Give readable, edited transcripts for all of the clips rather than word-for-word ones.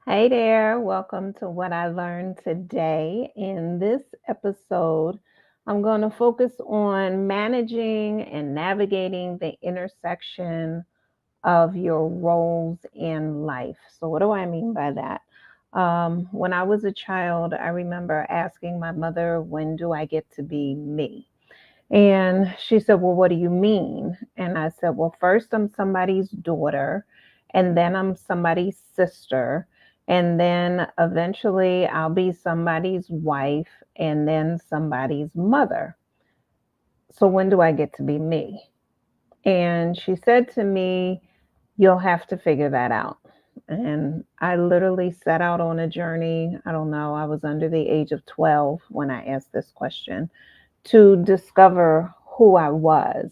Hey there, welcome to What I Learned Today. In this episode, I'm going to focus on managing and navigating the intersection of your roles in life. So, what do I mean by that? When I was a child, I remember asking my mother, when do I get to be me? And she said, well, what do you mean? And I said, well, first I'm somebody's daughter, and then I'm somebody's sister, and then eventually I'll be somebody's wife, and then somebody's mother. So when do I get to be me? And she said to me, you'll have to figure that out. And I literally set out on a journey. I don't know, I was under the age of 12 when I asked this question to discover who I was.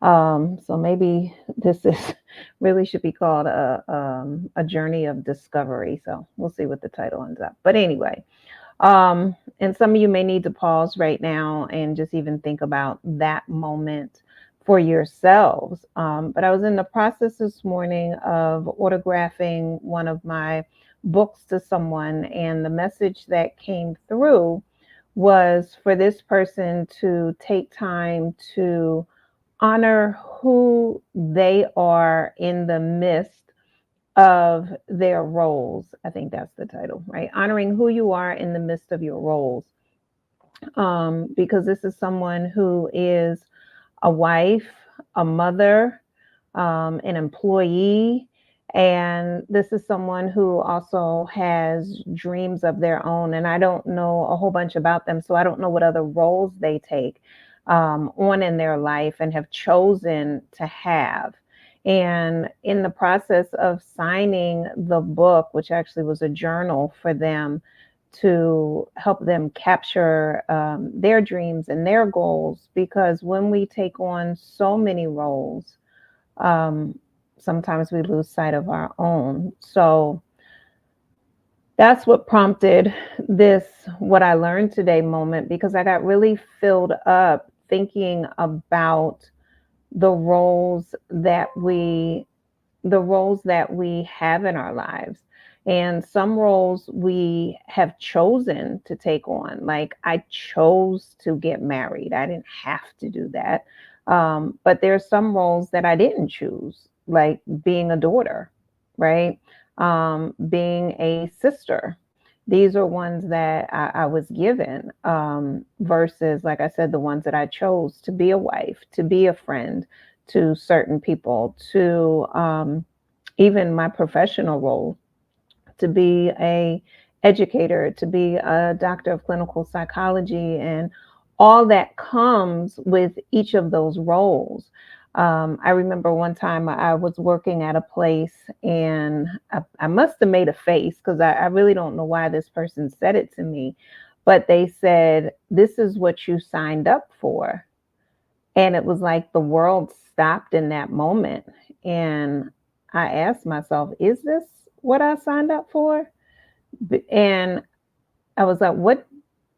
So maybe this is really should be called a journey of discovery. So we'll see what the title ends up. But anyway, and some of you may need to pause right now and just even think about that moment for yourselves. But I was in the process this morning of autographing one of my books to someone, and the message that came through was for this person to take time to honor who they are in the midst of their roles. I think that's the title, right? Honoring who you are in the midst of your roles. Because this is someone who is a wife, a mother, an employee, and this is someone who also has dreams of their own. And I don't know a whole bunch about them, so I don't know what other roles they take on in their life and have chosen to have. And in the process of signing the book, which actually was a journal for them to help them capture their dreams and their goals, because when we take on so many roles, um, sometimes we lose sight of our own. So that's what prompted this What I Learned Today moment, because I got really filled up thinking about the roles that we the roles that we have in our lives. And some roles we have chosen to take on. Like I chose to get married. I didn't have to do that. But there's some roles that I didn't choose, like being a daughter, right? Being a sister. These are ones that I was given, versus, like I said, the ones that I chose to be a wife, to be a friend to certain people, to even my professional role, to be a educator, to be a doctor of clinical psychology, and all that comes with each of those roles. I remember one time I was working at a place, and I must have made a face because I really don't know why this person said it to me, but they said, this is what you signed up for. And it was like the world stopped in that moment. And I asked myself, is this what I signed up for? And I was like, what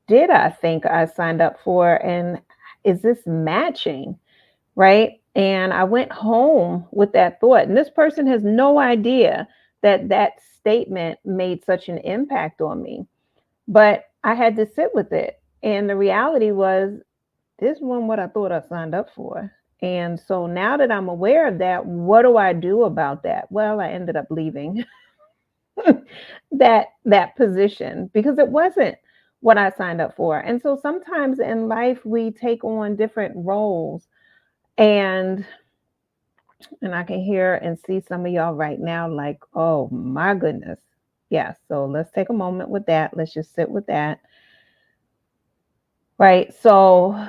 did I think I signed up for? And is this matching? Right. And I went home with that thought. And this person has no idea that that statement made such an impact on me. But I had to sit with it. And the reality was, this wasn't what I thought I signed up for. And so now that I'm aware of that, what do I do about that? Well, I ended up leaving that position because it wasn't what I signed up for. And so sometimes in life we take on different roles, and I can hear and see some of y'all right now like, "Oh my goodness." Yeah, so let's take a moment with that. Let's just sit with that. Right? So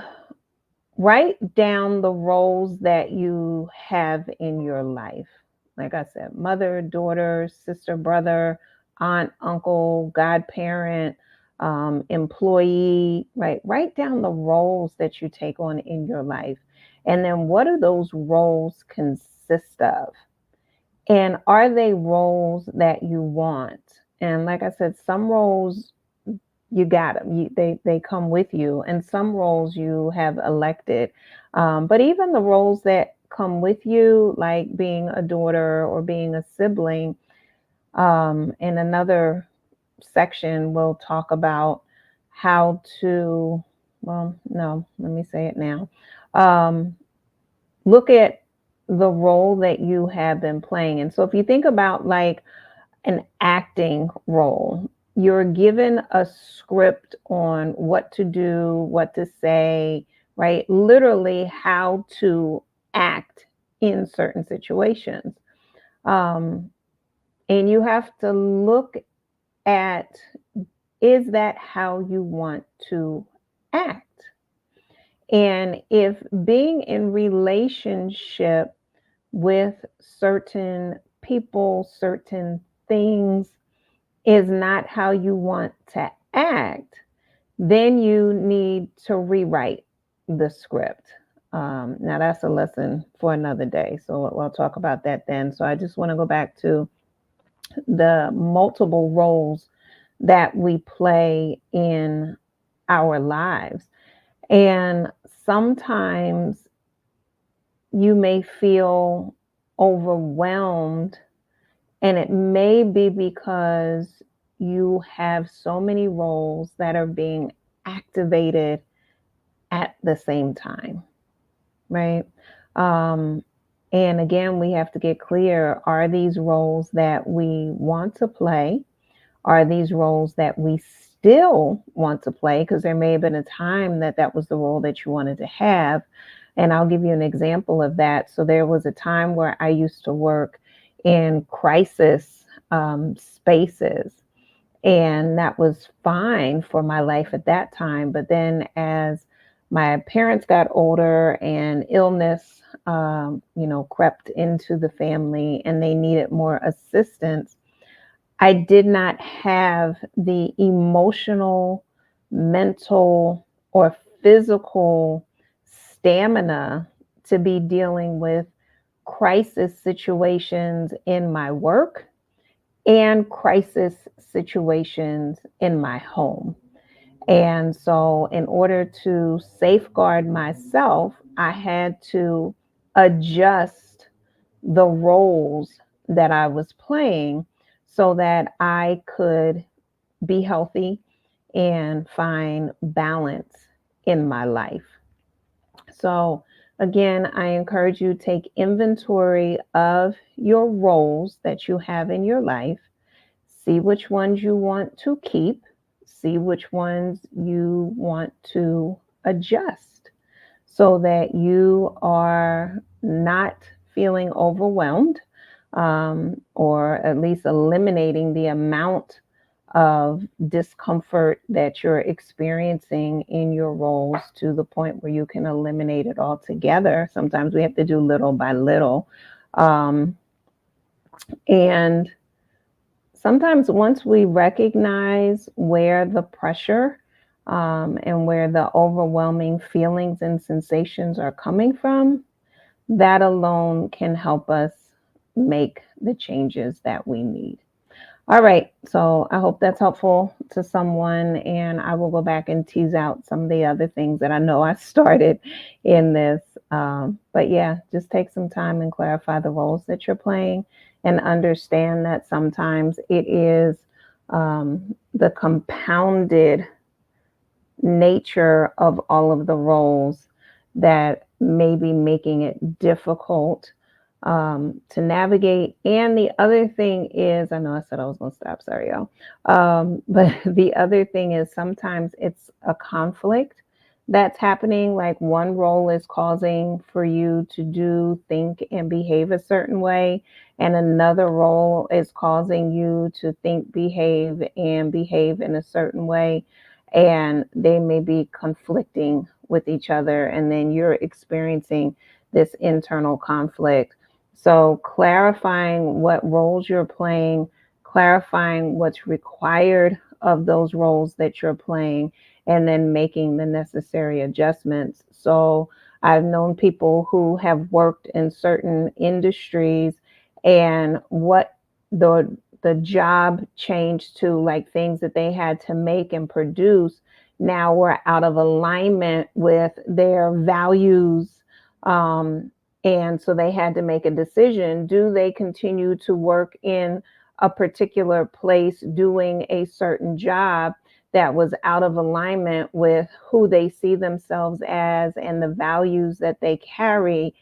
write down the roles that you have in your life. Like I said, mother, daughter, sister, brother, aunt, uncle, godparent, employee, right? Write down the roles that you take on in your life. And then what do those roles consist of? And are they roles that you want? And like I said, some roles you got them. They come with you, and some roles you have elected. But even the roles that come with you, like being a daughter or being a sibling, In another section, we'll talk about how to, well, no, let me say it now. Um, Look at the role that you have been playing. And so if you think about like an acting role, you're given a script on what to do, what to say, right? Literally, how to act in certain situations. Um, and you have to look at, is that how you want to act? And if being in relationship with certain people, certain things is not how you want to act, then you need to rewrite the script. Now, that's a lesson for another day. So we'll talk about that then. So I just want to go back to the multiple roles that we play in our lives. And sometimes you may feel overwhelmed, and it may be because you have so many roles that are being activated at the same time, right? Um, and again, we have to get clear, are these roles that we want to play? Are these roles that we still want to play? Because there may have been a time that that was the role that you wanted to have. And I'll give you an example of that. So there was a time where I used to work in crisis spaces, and that was fine for my life at that time. But then as my parents got older and illness, crept into the family and they needed more assistance, I did not have the emotional, mental, or physical stamina to be dealing with crisis situations in my work and crisis situations in my home. And so, in order to safeguard myself, I had to adjust the roles that I was playing so that I could be healthy and find balance in my life. So, again, I encourage you to take inventory of your roles that you have in your life, see which ones you want to keep, see which ones you want to adjust so that you are not feeling overwhelmed, or at least eliminating the amount of discomfort that you're experiencing in your roles to the point where you can eliminate it altogether. Sometimes we have to do little by little. Um, and sometimes once we recognize where the pressure and where the overwhelming feelings and sensations are coming from, that alone can help us make the changes that we need. All right, so I hope that's helpful to someone, and I will go back and tease out some of the other things that I know I started in this. But yeah, just take some time and clarify the roles that you're playing and understand that sometimes it is the compounded nature of all of the roles that may be making it difficult to navigate. And the other thing is, I know I said I was going to stop, sorry, y'all. But the other thing is sometimes it's a conflict that's happening. Like one role is causing for you to do, think, and behave a certain way, and another role is causing you to think, behave, and behave in a certain way, and they may be conflicting with each other, and then you're experiencing this internal conflict. So clarifying what roles you're playing, clarifying what's required of those roles that you're playing, and then making the necessary adjustments. So I've known people who have worked in certain industries, and what the job changed to, like things that they had to make and produce now were out of alignment with their values. And so they had to make a decision. Do they continue to work in a particular place doing a certain job that was out of alignment with who they see themselves as and the values that they carry?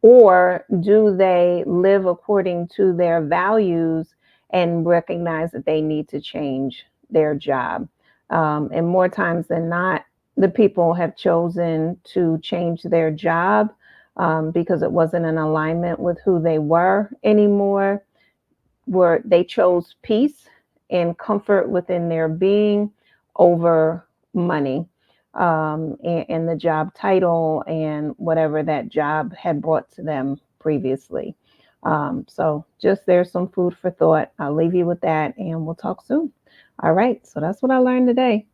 Or do they live according to their values and recognize that they need to change their job? And more times than not, the people have chosen to change their job because it wasn't in alignment with who they were anymore, where they chose peace and comfort within their being over money, and the job title and whatever that job had brought to them previously. So just there's some food for thought. I'll leave you with that and we'll talk soon. All right. So that's what I learned today.